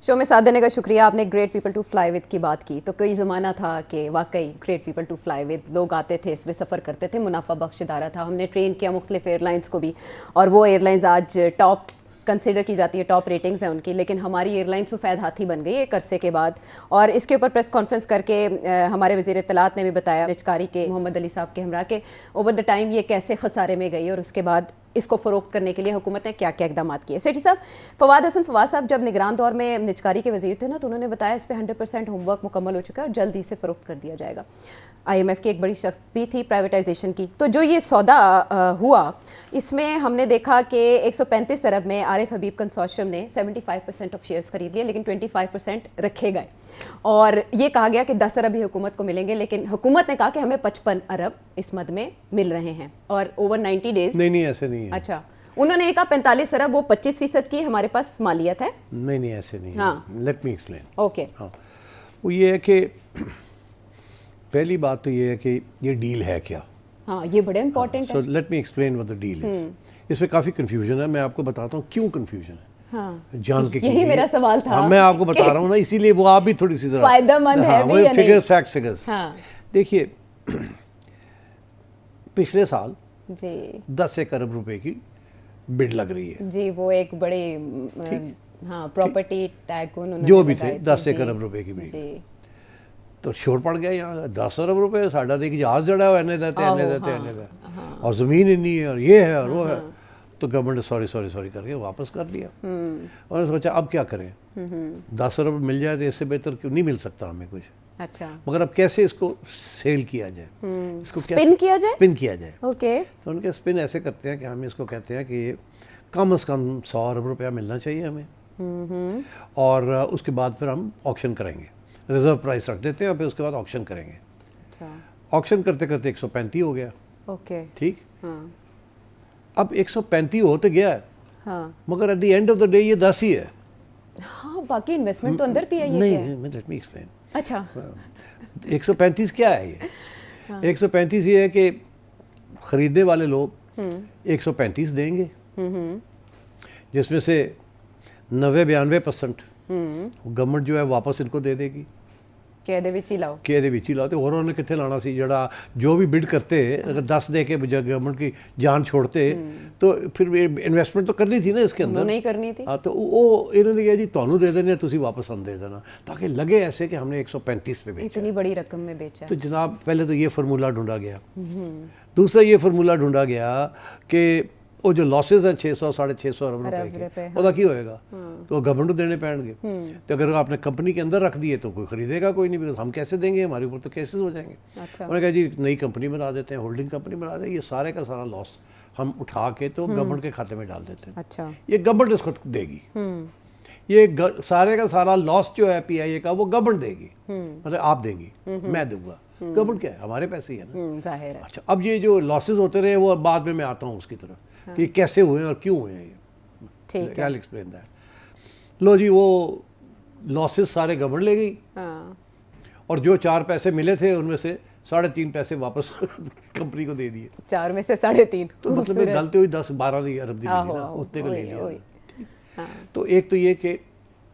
Show में साथ देने का शुक्रिया। आपने great people to fly with की बात की, तो कोई ज़माना था कि वाकई great people to fly with लोग आते थे, इसमें सफ़र करते थे, मुनाफा बख्श इदारा था। हमने ट्रेन किया मुख्तलिफ एयरलाइंस को भी, और वो एयरलाइंस आज टॉप कंसिडर की जाती है, टॉप रेटिंग्स हैं उनकी, लेकिन हमारी एयरलाइन सफ़ेद हाथी बन गई एक अरसे के बाद। और इसके ऊपर प्रेस कॉन्फ्रेंस करके हमारे वज़ीर इत्तलात ने भी बताया, निजकारी के मोहम्मद अली साहब के हमरा के ओवर द टाइम ये कैसे खसारे में गई और उसके बाद इसको फ़रोख्त करने के लिए हुकूमत ने क्या क्या इकदाम किए। सेठी साहब, फवाद साहब जब निगरान दौर में निजकारी के वज़ीर थे ना, तो उन्होंने बताया इस पे 100% होमवर्क मुकम्मल हो चुका है और जल्द ही से फ़रोख्त कर दिया जाएगा। IMF की एक बड़ी शर्त भी थी प्राइवेटाइजेशन की। तो जो ये सौदा हुआ, इसमें हमने देखा कि 135 अरब में आरिफ हबीब कंसोर्शियम ने 75% ऑफ शेयर्स खरीद लिए, लेकिन 25% रखे गए और ये कहा गया कि 10 अरब ही हुकूमत को मिलेंगे, लेकिन हुकूमत ने कहा कि हमें 55 अरब इस मद में मिल रहे हैं और ओवर 90 डेज। नहीं ऐसे नहीं है। अच्छा, उन्होंने कहा 45 अरब, वो 25% की हमारे पास मालियत है। नहीं ऐसे नहीं। हाँ, लेट मी एक्सप्लेन। ओके। हाँ, वो ये है कि पहली बात तो ये है कि ये डील है क्या। हाँ, ये बड़े इंपॉर्टेंट है। So let me explain what the deal is. इसमें काफ़ी कंफ्यूजन है, मैं आपको बताता हूँ क्यों कंफ्यूजन है। हाँ, जान के यही मेरा सवाल था। हाँ, मैं आपको बता रहा हूँ ना, इसीलिए वो आप भी थोड़ी सी जरा फायदेमंद है भी या नहीं? Figures, facts, figures. हाँ, देखिए पिछले साल जी 10 अरब रुपए की बिड लग रही है जी, वो एक बड़ी हाँ प्रॉपर्टी टाइकून जो भी थे, 10 अरब रुपए की बिड। जी, तो शोर पड़ गया यहाँ 10 अरब रुपए साढ़ा दे जहाज जड़ा हुआ एने देते और ज़मीन इन्नी है और ये है और वो है। तो गवर्नमेंट ने सॉरी करके वापस कर दिया। और सोचा अब क्या करें, 10 अरब मिल जाए तो इससे बेहतर क्यों नहीं मिल सकता हमें कुछ। अच्छा, मगर अब कैसे इसको सेल किया जाए, इसको स्पिन किया जाए। स्पिन किया जाए। ओके। तो उनके स्पिन ऐसे करते हैं कि हम इसको कहते हैं कि कम से कम 100 अरब रुपया मिलना चाहिए हमें, और उसके बाद फिर हम ऑक्शन करेंगे, रिजर्व प्राइस रख देते हैं और फिर उसके बाद ऑक्शन करेंगे। अच्छा, ऑक्शन करते करते 135 हो गया। ओके, ठीक। हाँ अब 135 हो तो गया है, हाँ मगर at the end of the day ये 10 ही है। हाँ, बाकी इन्वेस्टमेंट तो अंदर भी है। ये क्या है? नहीं, लेट मी एक्सप्लेन। अच्छा, 135 क्या है ये? 135 ये है कि खरीदने वाले लोग 135 देंगे, जिसमें से 90-92% गवर्नमेंट जो है वापस इनको दे देगी। कहदे विच ही लाओ। कहदे विच ही लाओ। तो होर उन्होंने कितने लाना सी, जड़ा जो भी बिड करते अगर 10 दे के गवर्नमेंट की जान छोड़ते तो फिर इन्वेस्टमेंट तो करनी थी ना इसके अंदर। नहीं करनी थी। हाँ, तो वो इन्होंने कहा जी ਤੁਹਾਨੂੰ दे देने, तुसी वापस हम दे देना, ताकि लगे ऐसे कि हमने 135 पे बेचा। इतनी बड़ी रकम में बेचा। तो जनाब पहले तो ये फार्मूला ढूंढा गया। दूसरा ये फार्मूला ढूंढा गया कि वो जो लॉसेस हैं 600-650 अरब रुपए के, ਉਹਦਾ ਕੀ होएगा? तो गवर्नमेंट को देने पैणगे। तो अगर आपने कंपनी के अंदर रख दिए तो कोई खरीदेगा कोई नहीं, बिकॉज हम कैसे देंगे, हमारे ऊपर तो केसेस हो जाएंगे। अच्छा। उन्होंने कहा जी नई कंपनी बना देते हैं, होल्डिंग कंपनी बना दें, ये सारे का सारा लॉस हम उठा के तो गवर्नमेंट के खाते में डाल देते हैं। अच्छा, ये गवर्नमेंट इसको देगी। ये सारे का सारा लॉस जो है PIA का वो गवर्नमेंट देगी, मतलब आप देंगी, मैं दूंगा। गवर्नमेंट क्या है, हमारे पैसे ही है ना, जाहिर है। अच्छा, अब ये जो लॉसेस होते रहे वो बाद में मैं आता हूँ उसकी तरफ, कि कैसे हुए और क्यों हुए हैं ये। ठीक है। I'll explain that। लो जी, वो लॉसेस सारे गवर्नमेंट ले गई, हाँ, और जो 4 पैसे मिले थे उनमें से 3.5 पैसे वापस कंपनी को दे दिए। 4 में से 3.5। तो मतलब गलती हुई 10-12 अरब दी मिली ना, उतने को ले लिया। तो एक तो ये कि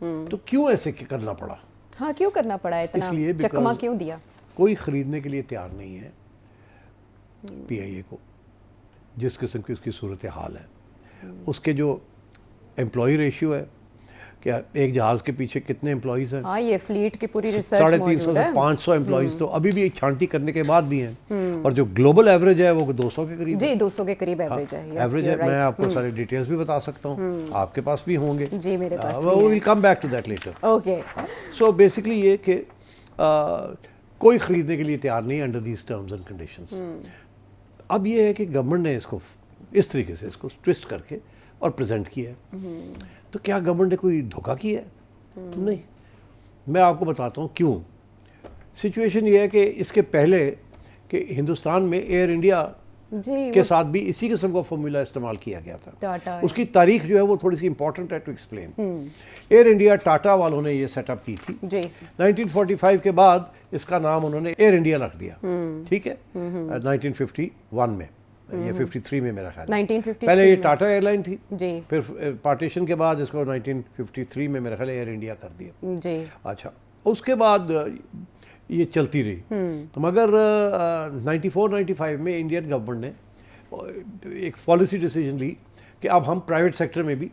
तो क्यों ऐसे करना पड़ा। हाँ, क्यों करना पड़ा इतना, इसलिए चकमा क्यों दिया? कोई ख़रीदने के लिए तैयार नहीं है PIA को, जिस किस्म की उसकी सूरत हाल है। उसके जो एम्प्लॉय रेशियो है, क्या एक जहाज़ के पीछे कितने एम्प्लॉयज़ हैं? हाँ, ये फ्लीट की पूरी रिसर्च 350 से 500 एम्प्लॉयज़ तो अभी भी छांटी करने के बाद भी हैं, और जो ग्लोबल एवरेज है वो 200 के करीब जी, 200 के करीब एवरेज है। एवरेज है। मैं आपको सारी डिटेल्स भी बता सकता हूँ, आपके पास भी होंगे जी, मेरे पास we will come back to that letter. Okay. So basically ये कि कोई ख़रीदने के लिए तैयार नहीं under these terms and conditions. अब ये है कि गवर्नमेंट ने इसको इस तरीके से इसको ट्विस्ट करके और प्रेजेंट किया है। तो क्या गवर्नमेंट ने कोई धोखा किया है? नहीं, मैं आपको बताता हूँ क्यों। सिचुएशन ये है कि इसके पहले कि हिंदुस्तान में एयर इंडिया जी के साथ भी इसी किस्म का फॉर्मूला इस्तेमाल किया गया था। टाटा उसकी तारीख जो है वो थोड़ी सी इंपॉर्टेंट है to explain. Air India Tata वालों ने ये सेटअप की थी जी। 1945 के बाद इसका नाम उन्होंने एयर इंडिया रख दिया, ठीक है, 1951 में ये 53 में मेरा ख्याल है। 1953 पहले ये में। टाटा एयरलाइन थी, जी फिर पार्टीशन के बाद इसको 1953 में मेरा ख्याल है एयर इंडिया कर दिया। जी। अच्छा, उसके बाद ये चलती रही, मगर 94-95 में इंडियन गवर्नमेंट ने एक पॉलिसी डिसीजन ली कि अब हम प्राइवेट सेक्टर में भी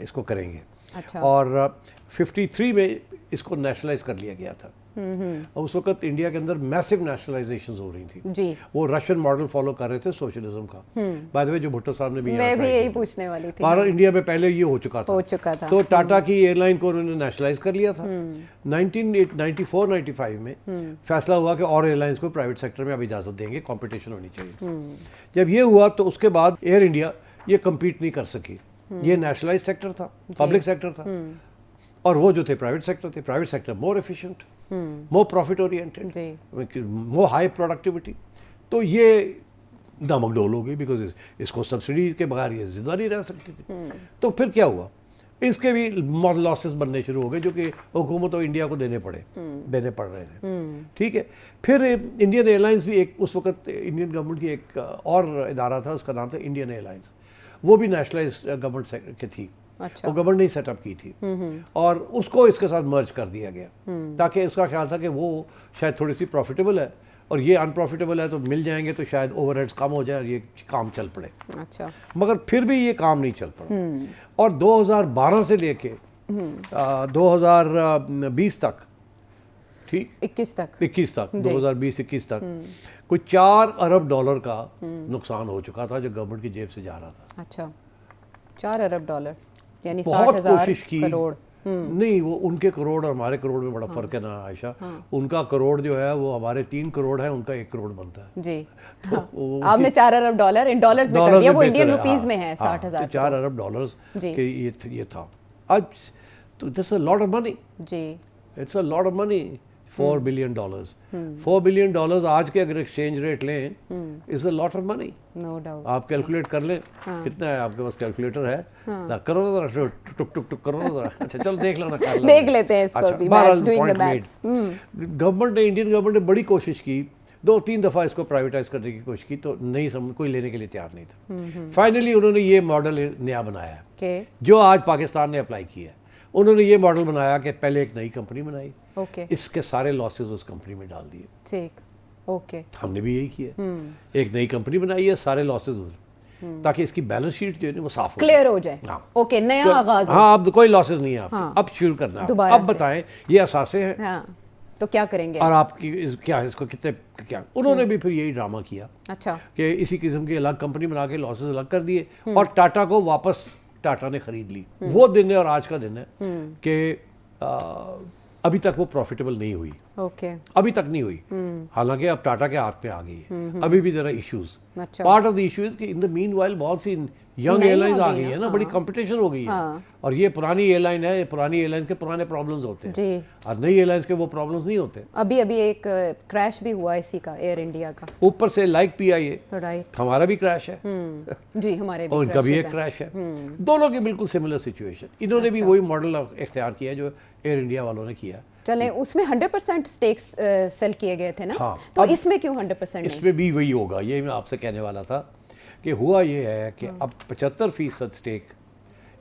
इसको करेंगे। अच्छा। और 53 में इसको नेशनलाइज कर लिया गया था। और उस वक्त इंडिया के अंदर मैसिव नेशनलाइजेशंस हो रही थी जी। वो रशियन मॉडल फॉलो कर रहे थे सोशलिज्म का। बाय द वे जो भुट्टो साहब ने भी यहाँ मैं भी try यही किया। पूछने वाली थी। भारत इंडिया में पहले ये हो चुका था। तो टाटा की एयरलाइन को उन्होंने नेशनलाइज कर लिया था। 1994-95 में फैसला हुआ कि और एयरलाइंस को प्राइवेट सेक्टर में अब इजाज़त देंगे, कंपटीशन होनी चाहिए। जब ये हुआ तो उसके बाद एयर इंडिया ये कम्पीट नहीं कर सकी। ये नेशनलाइज सेक्टर था, पब्लिक सेक्टर था, और वो जो थे प्राइवेट सेक्टर थे। Private sector more efficient, more profit oriented, मोर हाई प्रोडक्टिविटी। तो ये नमक डोल हो गई, बिकॉज इसको सब्सिडी के बगैर ये जिंदा नहीं रह सकती थी। तो फिर क्या हुआ, इसके भी लॉसेस बनने शुरू हो गए जो कि हुकूमत और इंडिया को देने पड़ रहे थे। ठीक है, फिर इंडियन एयरलाइंस भी एक उस वक्त इंडियन गवर्नमेंट की एक और इदारा था, उसका नाम था इंडियन एयरलाइंस। वो भी नेशनलाइज गवर्नमेंट की थी। अच्छा। वो गवर्नमेंट ने सेटअप की थी और उसको इसके साथ मर्ज कर दिया गया ताकि उसका ख्याल था कि वो शायद थोड़ी सी प्रॉफिटेबल है और ये अनप्रॉफिटेबल है, तो मिल जाएंगे तो शायद ओवरहेड्स कम हो जाए और ये काम चल पड़े। अच्छा। मगर फिर भी ये काम नहीं चल पड़ा और 2012 से लेके 2020 तक, ठीक 21 तक 2020-21 तक कोई $4 अरब का नुकसान हो चुका था जो गवर्नमेंट की जेब से जा रहा था। अच्छा, $4 अरब यानी बहुत 60,000 कोशिश की करोड़। नहीं, वो उनके करोड़ और हमारे करोड़ में बड़ा फर्क है ना आयशा। उनका करोड़ जो है वो हमारे 3 करोड़ है, उनका 1 करोड़ बनता है। जी। तो आपने $4 अरब इन डॉलर्स में कर दिया, वो इंडियन रुपीस में है 60,000। $4 अरब के ये था। आज तो that's a lot of money. जी। It's a lot of money. $4 billion. $4 billion आज के अगर एक्सचेंज रेट लें is a lot of money. No doubt. आप कैलकुलेट कर लें कितना है, आपके पास कैलकुलेटर है ना, करो ना जरा, टुक टुक टुक करो ना जरा। अच्छा चलो देख लो ना, कर लो, देख लेते हैं इसको भी। गवर्नमेंट ने, इंडियन गवर्नमेंट ने बड़ी कोशिश की, 2-3 दफ़ा इसको प्राइवेटाइज करने की कोशिश की तो नहीं समझ, कोई लेने के लिए तैयार नहीं था। फाइनली उन्होंने ये मॉडल नया बनाया जो आज पाकिस्तान ने अप्लाई किया। उन्होंने ये मॉडल बनाया कि पहले एक नई कंपनी बनाई, इसके सारे लॉसेस उस कंपनी में डाल दिए। ठीक, ओके। हमने भी यही किया, एक नई कंपनी बनाई है, सारे लॉसेस उधर, ताकि इसकी बैलेंस शीट जो है वो साफ क्लियर हो जाए। ओके, नया आगाज। हाँ, अब कोई लॉसेस नहीं है आपके। अब शुरू करना है। अब बताएं ये असासे हैं। हाँ, तो क्या करेंगे और आपकी क्या है, इसको कितने क्या। उन्होंने भी फिर यही ड्रामा किया। अच्छा। कि इसी किस्म की अलग कंपनी बना के लॉसेस अलग कर दिए और टाटा को वापस टाटा ने खरीद ली। वो दिन है और आज का दिन है कि अभी तक वो प्रॉफिटेबल नहीं हुई। ओके। अभी तक नहीं हुई, हालांकि अब टाटा के हाथ पे आ गई है। अभी भी जरा issues, part of the issue is कि इन द मीनवाइल बहुत सी यंग एयरलाइंस आ गई है ना, बड़ी कंपटीशन हो गई है। और ये पुरानी एयरलाइन है, पुरानी एयरलाइन के पुराने प्रॉब्लम्स होते हैं जी। और नई एयरलाइंस के वो प्रॉब्लम्स नहीं होते। अभी एक क्रैश भी हुआ इसी का, एयर इंडिया का, ऊपर से लाइक PIA, राइट, हमारा भी क्रैश है जी, हमारे भी और इनका भी एक क्रैश है। दोनों की बिल्कुल सिमिलर सिचुएशन। इन्होंने भी वही मॉडल इख्तियार किया जो एयर इंडिया वालों ने किया। चले, उसमें 100% स्टेक्स सेल किए गए थे ना। हाँ, तो इसमें क्यों 100% इसमें भी वही होगा, ये मैं आपसे कहने वाला था कि हुआ ये है कि अब 75% स्टेक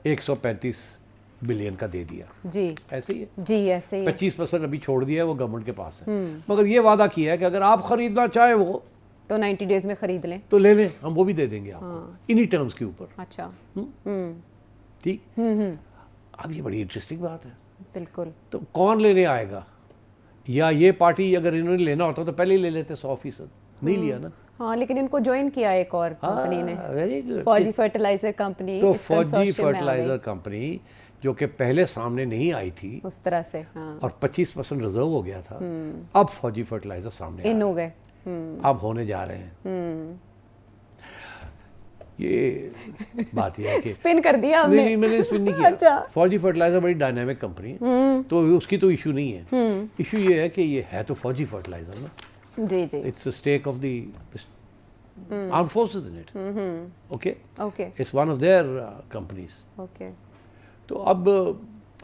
135 बिलियन का दे दिया। जी, ऐसे ही है जी, ऐसे ही 25% अभी छोड़ दिया है, वो गवर्नमेंट के पास है। मगर ये वादा किया है कि अगर आप खरीदना चाहें वो तो 90 डेज में खरीद लें, तो ले लें, हम वो भी दे देंगे आपको इन्हीं टर्म्स के ऊपर। अच्छा, ठीक। अब ये बड़ी इंटरेस्टिंग बात है। बिल्कुल। तो कौन लेने आएगा, या ये पार्टी अगर इन्होंने लेना होता तो पहले ही ले लेते 100%, नहीं लिया ना। हाँ, लेकिन इनको ज्वाइन किया एक और कंपनी ने, वेरी गुड, फौजी फर्टिलाइजर कंपनी। तो फौजी फर्टिलाइजर कंपनी जो कि पहले सामने नहीं आई थी उस तरह से, हाँ, और 25% रिजर्व हो गया था। अब फौजी फर्टिलाइजर सामने इन हो गए, अब होने जा रहे हैं। ये बात ये है कि स्पिन कर दिया हमने। नहीं, मैंने स्पिन नहीं किया। अच्छा। फौजी फर्टिलाइजर बड़ी डायनामिक कंपनी है, तो उसकी तो इशू नहीं है। इशू ये है कि ये है तो फौजी फर्टिलाइजर ना। जी जी। It's a stake of the armed forces in it. Okay okay, it's one of their companies. Okay. तो अब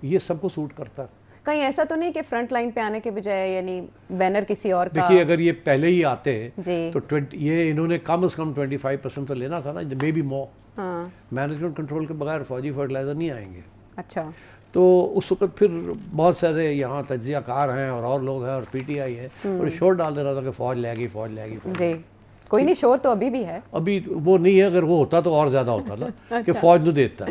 ये सबको सूट करता है। कहीं ऐसा तो नहीं कि फ्रंट लाइन पे आने के बजाय यानी बैनर किसी और का? देखिए अगर ये पहले ही आते जी। तो ये इन्होंने कम से कम 25% तो लेना था ना, मे बी मोर। हाँ, मैनेजमेंट कंट्रोल के बगैर फौजी फर्टिलाइजर नहीं आएंगे। अच्छा। तो उस वक्त फिर बहुत सारे यहाँ तज्जियाकार हैं और लोग हैं और पीटीआई है, और शोर डाल दे रहा था कि फौज लेगी फौज लेगी। जी, कोई नहीं, शोर तो अभी भी है। अभी वो नहीं है, अगर वो होता तो और ज़्यादा होता ना कि फौज ਨੂੰ देता